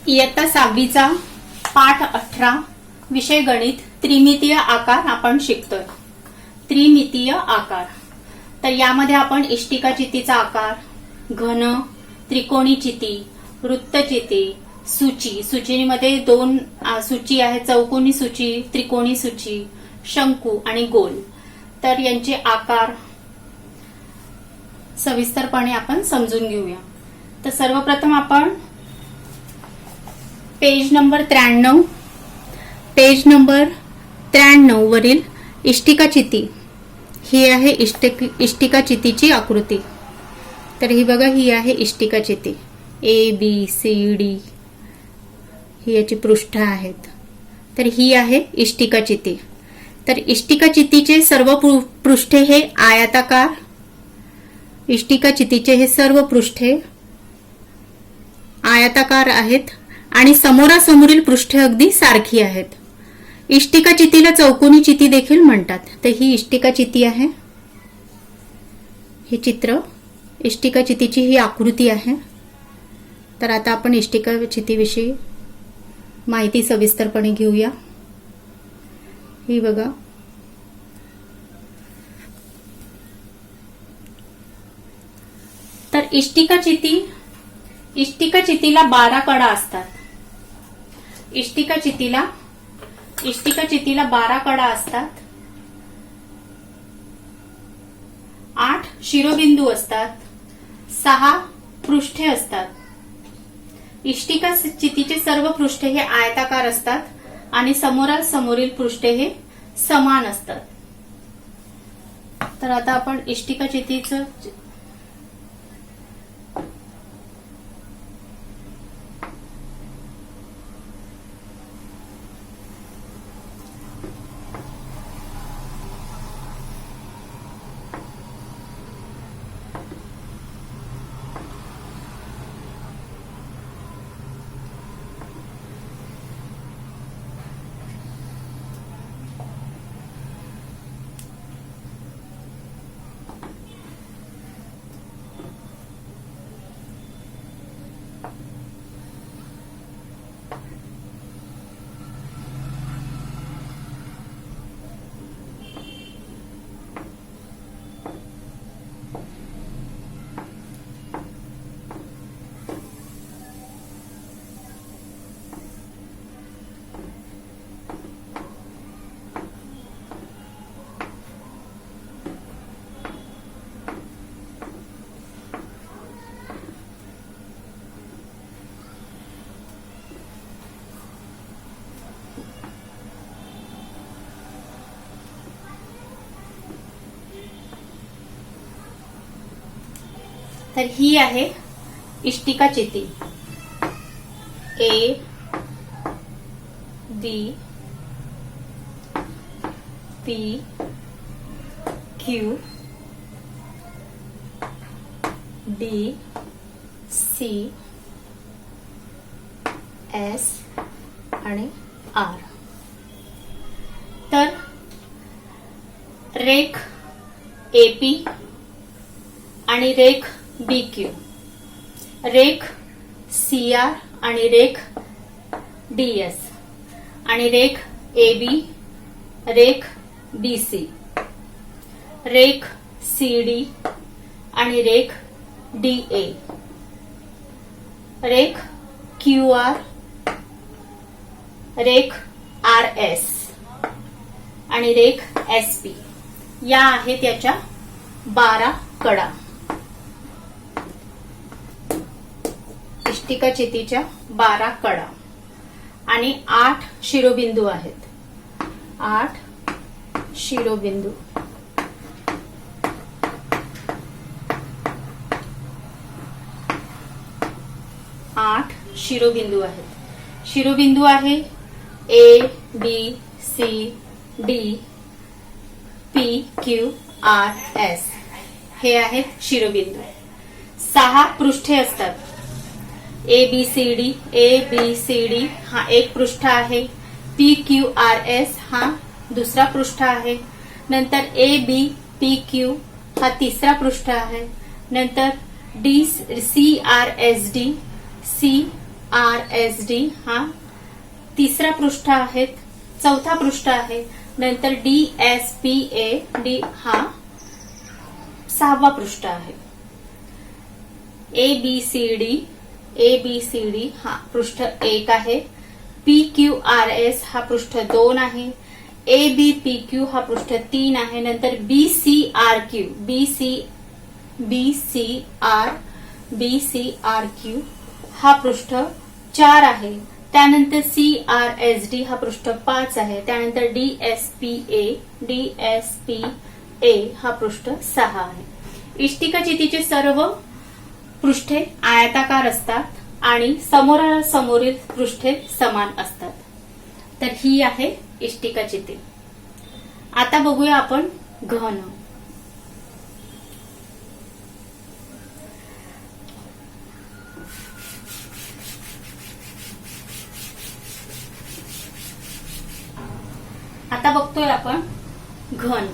इयत्ता 6वीचा पाठ 18 विषय गणित त्रिमितीय आकार आपण शिकतोय। त्रिमितीय आकार तर यामध्ये आपण इष्टिकाचितीचा आकार, घन, त्रिकोणी चिती, वृत्तचिती, सूची, सूचीमध्ये दोन सूची आहे, चौकोनी सूची, त्रिकोणी सूची, शंकू आणि गोल। तर यांचे आकार सविस्तरपणे आपण समजून घेऊया। तर सर्वप्रथम आपण पेज नंबर 93 वरील इष्टिकाचिती ही आहे इष्टिकाचितीची आकृती। तर ही बघा, ही आहे इष्टिकाचिती ABCD, ही याची पृष्ठ आहेत। तर ही आहे इष्टिकाचिती। तर इष्टिकाचितीचे सर्व पृष्ठे हे आयताकार, इष्टिकाचितीचे हे सर्व पृष्ठे आयताकार आहेत आणि समोरासमोरील पृष्ठे अगदी सारखी आहेत। इष्टिकाचितीला चौकोनी चिती देखील म्हणतात। तर ही इष्टिकाचिती आहे, हे चित्र इष्टिकाचितीची ही आकृती आहे। तर आता आपण इष्टिकाचितीविषयी माहिती सविस्तरपणे घेऊया। ही बघा, तर इष्टिकाचितीला 12 कडा असतात। इष्टिकाचितीला 12 कडा असतात, 8 शिरोबिंदू असतात, 6 पृष्ठे असतात। इष्टिकाचितीचे सर्व पृष्ठे हे आयताकार असतात आणि समोरील पृष्ठे हे समान असतात। तर आता आपण इष्टिकाचितीचं तर ही आहे इष्टिकाचिती A B P Q D C S आणि R। तर रेख AP आणि रेख BQ, रेख CR आणि रेख DS आणि रेख AB, रेख BC, रेख CD आणि रेख DA, रेख QR, रेख RS आणि रेख SP या आहेत याच्या 12 कडा। इष्टिकाचितीच्या 12 कडा आणि 8 शिरोबिंदू आहेत। 8 शिरोबिंदू, आहेत। शिरोबिंदू आहे A B C D P Q R S, हे आहेत शिरोबिंदू। 6 पृष्ठे असतात। ABCD हा एक पृष्ठ आहे, PQRS हा दुसरा पृष्ठ आहे, नंतर ABPQ हा तिसरा पृष्ठ आहे, नंतर DCRSD C RSD हा तिसरा पृष्ठ आहे, चौथा पृष्ठ आहे. नंतर DSPA डी हा 6वा पृष्ठ आहे. ABCD हा पृष्ठ 1 आहे. PQRS हा पृष्ठ 2 आहे. ABPQ हा पृष्ठ 3 आहे. नंतर BCRQ हा पृष्ठ 4 आहे. त्यानंतर CRSD हा पृष्ठ 5 आहे. त्यानंतर DSPA हा पृष्ठ 6 आहे. इष्टिका चितीचे सर्व पृष्ठे आयताकार असतात आणि समोरासमोरील पृष्ठे समान असतात. तर ही आहे इष्टिका चिती. आता बघूया आपण घन. आता बघतोय आपण घन.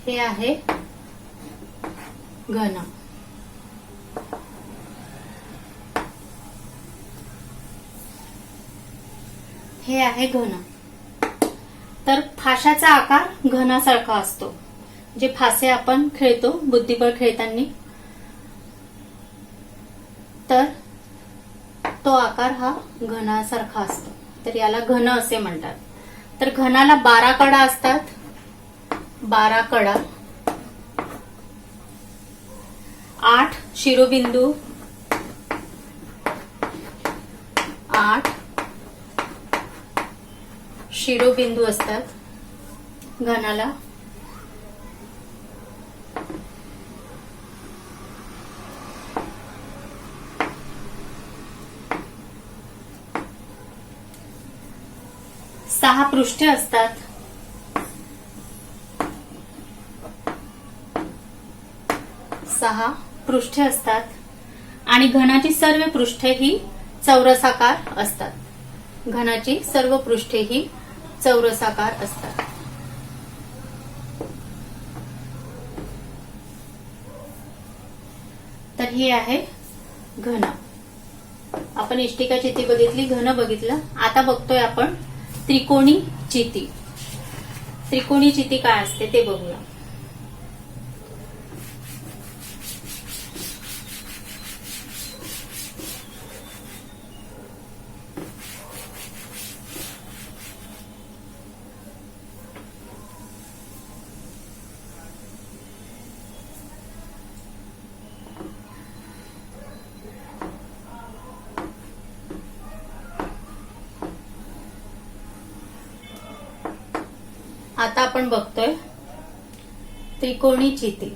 हे आहे घन. हे आहे घन. तर फाशाचा आकार घनासारखा असतो. जे फासे आपण खेळतो बुद्धिबळ खेळताना, तर तो आकार हा घनासारखा असतो. तर याला घन असे म्हणतात. तर घनाला 12 कडा असतात. 12 कडा, 8 शिरोबिंदू, 8 शिरोबिंदू असतात घनाला. सहा पृष्ठे असतात. सहा पृष्ठे असतात आणि घनाची सर्व पृष्ठे ही चौरसाकार असतात. घनाची सर्व पृष्ठे ही चौरसाकार असतात. तर ही आहे घन. आपण इष्टिका चिती बघितली, घन बघितलं. आता बघतोय आपण त्रिकोणी चिती. त्रिकोणी चिती काय असते ते बघूया. आता आपण बघतोय त्रिकोणी चिती.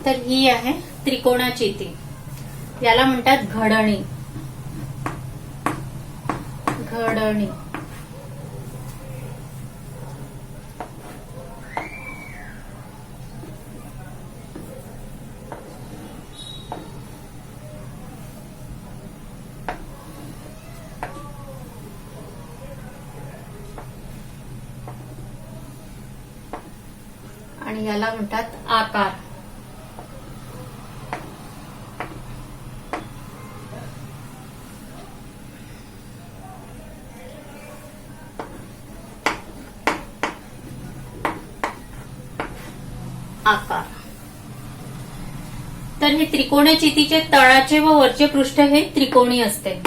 तर ही आहे त्रिकोणाचिती, याला म्हणतात घडणी. घडणी. आणि याला म्हणतात आकार. आकार. तर हे त्रिकोणचितीचे तळाचे व वरचे पृष्ठ हे त्रिकोणी असते.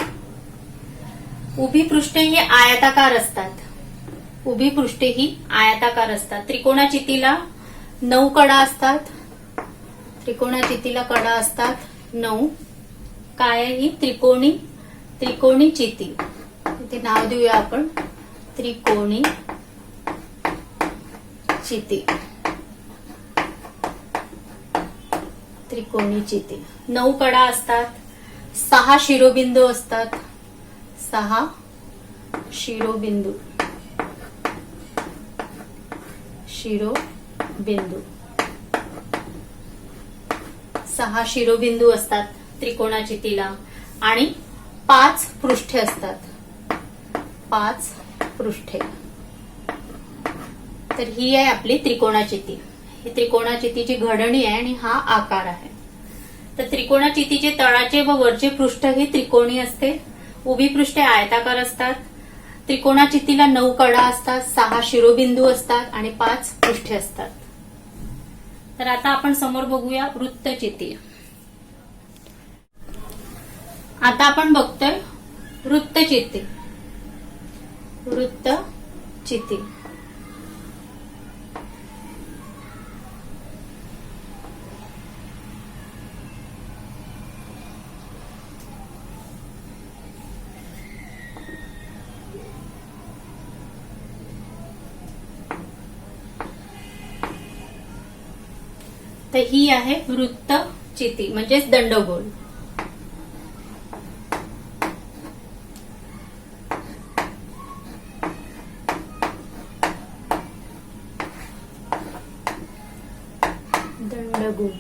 उभी पृष्ठे ही आयताकार असतात. उभी पृष्ठे ही आयताकार असतात. त्रिकोणाचितीला 9 कडा असतात. त्रिकोणाचितीला कडा असतात 9. काय ही त्रिकोणी चिती. इथे नाव देऊया आपण त्रिकोणी चिती. त्रिकोणी चिती 9 कडा असतात. 6 शिरोबिंदू असतात. 6 शिरोबिंदू. शिरोबिंदू 6 शिरोबिंदू असतात त्रिकोणाचितीला. आणि 5 पृष्ठे असतात. 5 पृष्ठे. तर ही आहे आपली त्रिकोणाचिती. ही त्रिकोणाचितीची घडणी आहे आणि हा आकार आहे. तर त्रिकोणाचितीचे तळाचे व वरचे पृष्ठ हे त्रिकोणी असते. उभी पृष्ठे आयताकार असतात. त्रिकोणाचितीला 9 कडा असतात. 6 शिरोबिंदू असतात आणि 5 पृष्ठे असतात. तर आता आपण समोर बघूया वृत्तचिती. आता आपण बघतोय वृत्तचिती. वृत्तचिती. तर ही आहे वृत्तचिती म्हणजेच दंडगोल. दंडगोल.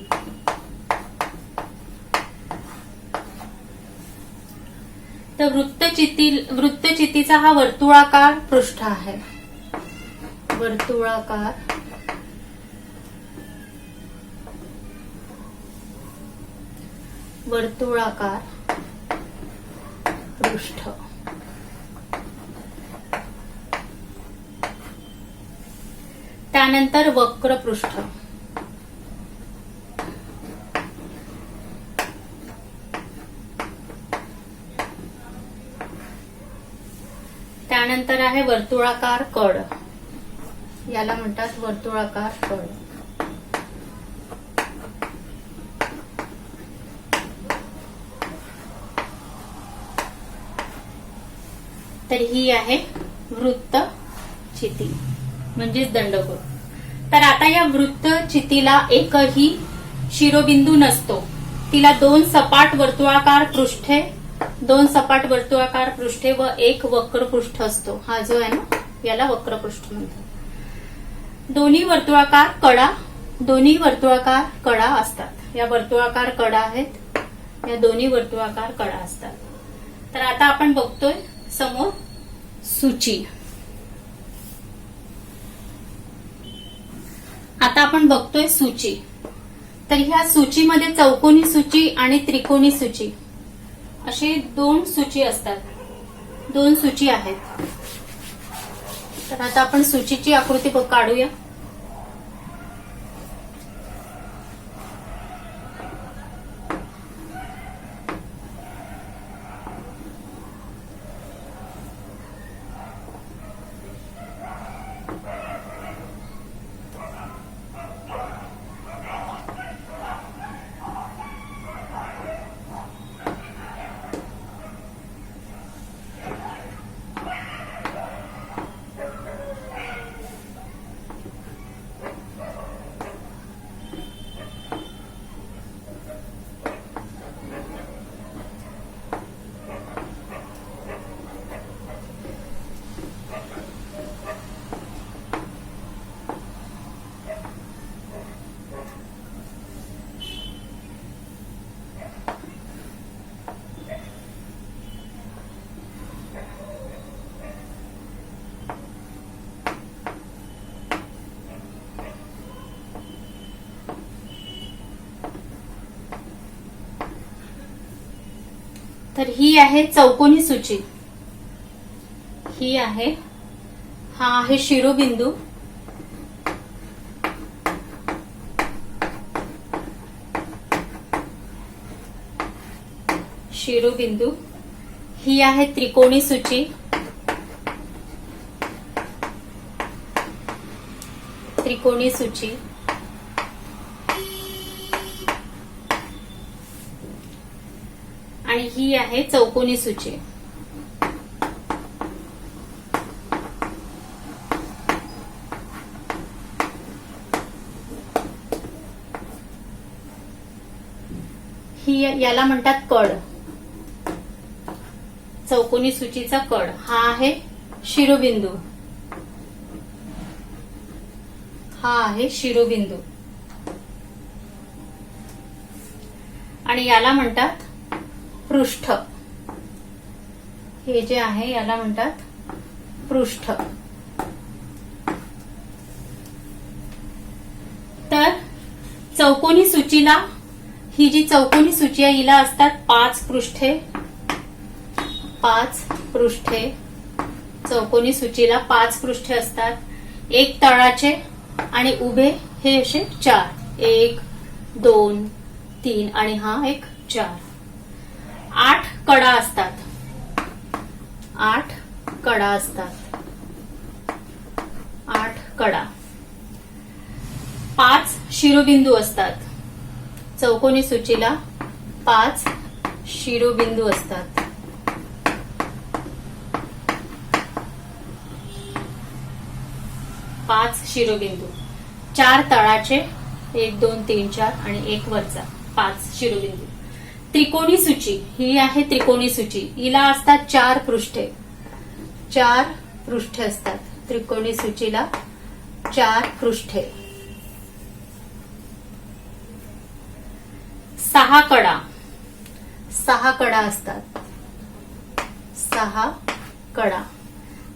तर वृत्तचितीचा हा वर्तुळाकार पृष्ठ आहे. वर्तुळाकार पृष्ठ. त्यानंतर वक्र पृष्ठ. त्यानंतर आहे वर्तुळाकार कड. याला म्हणतात वर्तुळाकार कड. तर ही आहे वृत्तचिती म्हणजेच दंडगोल. तर आता या वृत्तचितीला एकही शिरोबिंदू नसतो. तिला 2 सपाट वर्तुळाकार पृष्ठे, 2 सपाट वर्तुळाकार पृष्ठे व 1 वक्रपृष्ठ असतो. हा जो आहे ना याला वक्रपृष्ठ म्हणतात. दोन्ही वर्तुळाकार कडा असतात. या वर्तुळाकार कडा आहेत. या दोन्ही वर्तुळाकार कडा असतात. तर आता आपण बघतोय समोर सूची. आता आपण बघतोय सूची. तर ह्या सूचीमध्ये चौकोनी सूची आणि त्रिकोणी सूची असे 2 सूची असतात. 2 सूची आहेत. तर आता आपण सूचीची आकृती काढूया. तर ही आहे चौकोनी सूची. ही आहे, हा आहे शिरोबिंदू. शिरोबिंदू. ही आहे त्रिकोणी सूची. त्रिकोणी सूची. आणि ही आहे चौकोनी सूची. ही याला म्हणतात कड. चौकोनी सूचीचा कड. हा आहे शिरोबिंदू. हा आहे शिरोबिंदू. आणि याला म्हणतात पृष्ठ. हे जे आहे याला म्हणतात पृष्ठ. तर चौकोनी सूचीला, ही जी चौकोनी सूची आहे हिला असतात 5 पृष्ठे. 5 पृष्ठे. चौकोनी सूचीला 5 पृष्ठे असतात. एक तळाचे आणि उभे हे असे 4. 1 2 3 आणि हा एक 4. 8 कडा असतात. 8 कडा असतात. 8 कडा. 5 शिरोबिंदू असतात. चौकोनी सूचीला 5 शिरोबिंदू असतात. 5 शिरोबिंदू. 4 तळाचे, 1 2 3 4 आणि 1 वरचा, 5 शिरोबिंदू. त्रिकोणी सूची. ही आहे त्रिकोणी सूची. हिला असतात 4 पृष्ठे. 4 पृष्ठे असतात. त्रिकोणी सूचीला 4 पृष्ठे. 6 कडा. 6 कडा असतात. 6 कडा.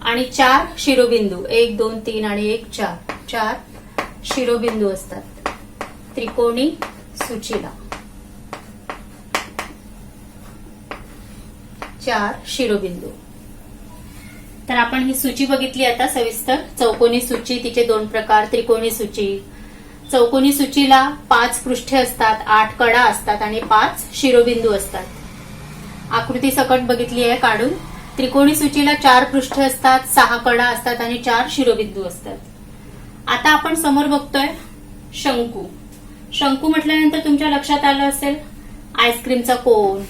आणि 4 शिरोबिंदू, 1 2 3 आणि 1 4. 4 शिरोबिंदू असतात त्रिकोणी सूचीला. 4 शिरोबिंदू. तर आपण ही सूची बघितली आता सविस्तर. चौकोनी सूची, तिचे 2 प्रकार. त्रिकोणी सूची. चौकोनी सूचीला 5 पृष्ठे असतात, 8 कडा असतात आणि 5 शिरोबिंदू असतात. आकृती सकट बघितली आहे काढून. त्रिकोणी सूचीला 4 पृष्ठे असतात, 6 कडा असतात आणि 4 शिरोबिंदू असतात. आता आपण समोर बघतोय शंकू. शंकू म्हटल्यानंतर तुमच्या लक्षात आलं असेल आईस्क्रीमचा कोन,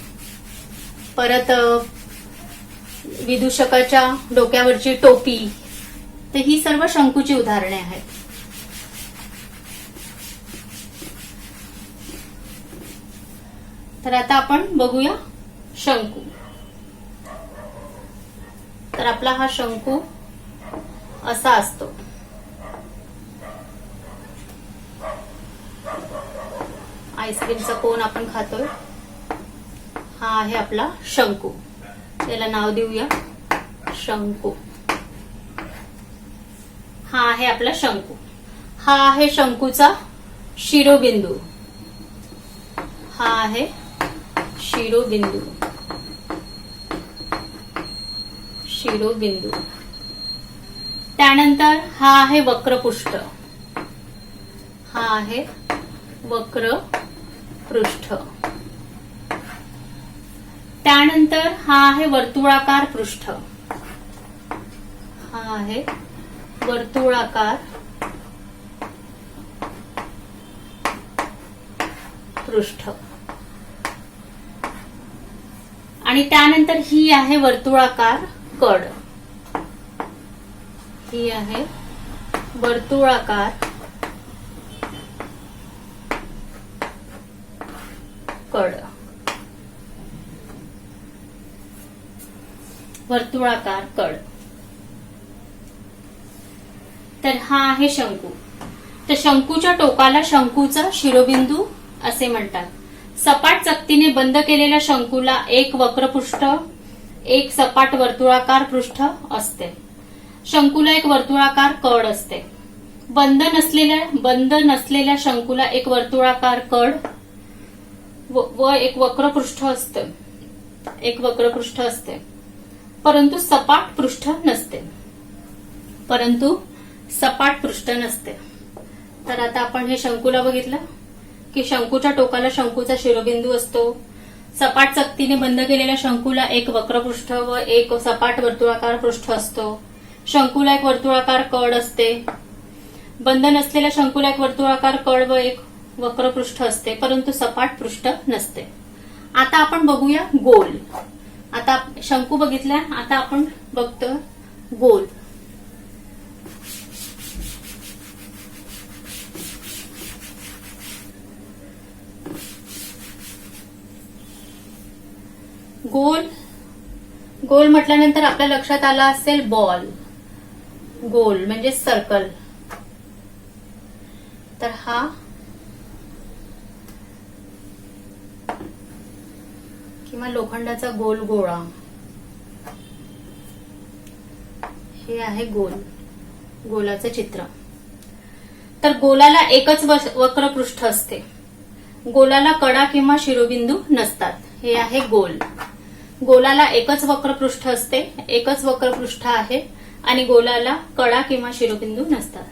परत विदूषकाच्या डोक्यावरची टोपी. तर ही सर्व शंकूची उदाहरणे आहेत. तर आता आपण बघूया शंकू. तर आपला हा शंकू असा असतो. आईस्क्रीमचा कोन आपण खातोय, हा आहे आपला शंकू. त्याला नाव देऊया शंकू. हा आहे आपला शंकू. हा आहे शंकूचा शिरोबिंदू. हा आहे शिरोबिंदू. शिरोबिंदू. त्यानंतर हा आहे वक्रपृष्ठ. हा आहे वक्रपृष्ठ. त्यानंतर हा आहे वर्तुळाकार पृष्ठ. हा आहे वर्तुळाकार पृष्ठ. आणि त्यानंतर ही आहे वर्तुळाकार कड. ही आहे वर्तुळाकार कड. वर्तुळाकार कड. तर हा आहे शंकू. तर शंकूच्या टोकाला शंकूचा शिरोबिंदू असे म्हणतात. सपाट चकतीने बंद केलेल्या शंकूला एक वक्रपृष्ठ, एक सपाट वर्तुळाकार पृष्ठ असते. शंकूला एक वर्तुळाकार कड असते. बंद नसलेल्या शंकूला एक वर्तुळाकार कड व एक वक्रपृष्ठ असतं. एक वक्रपृष्ठ असते, परंतु सपाट पृष्ठ नसते. तर आता आपण हे शंकूला बघितलं की शंकूच्या टोकाला शंकूचा शिरोबिंदू असतो. सपाट चकतीने बंद केलेल्या शंकूला एक वक्रपृष्ठ व एक सपाट वर्तुळाकार पृष्ठ असतो. शंकूला एक वर्तुळाकार कड असते. बंद नसलेल्या शंकूला एक वर्तुळाकार कड व एक वक्रपृष्ठ असते, परंतु सपाट पृष्ठ नसते. आता आपण बघूया गोल. आता शंकू बघितल्या, आता आपण बघतो गोल. गोल म्हटल्यानंतर आपल्या लक्षात आला असेल बॉल. गोल म्हणजे सर्कल. तर हा किंवा लोखंडाचा गोल गोळा, हे आहे गोल, गोलाचं चित्र. तर गोलाला एकच वक्रपृष्ठ असते. गोलाला कडा किंवा शिरोबिंदू नसतात. हे आहे गोल. गोलाला एकच वक्रपृष्ठ असते, एकच वक्रपृष्ठ आहे आणि गोलाला कडा किंवा शिरोबिंदू नसतात.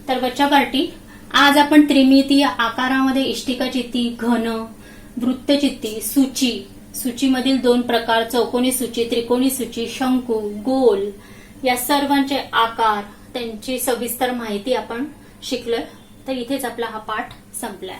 तर बच्चा पार्टी, आज आपण त्रिमितीय आकारामध्ये इष्टिकाचित्ती, घन, वृत्तचित्ती, सूचीमधील 2 प्रकार, चौकोनी सूची, त्रिकोणी सूची, शंकू, गोल या सर्वांचे आकार, त्यांची सविस्तर माहिती आपण शिकलोय. तर इथेच आपला हा पाठ संपलाय.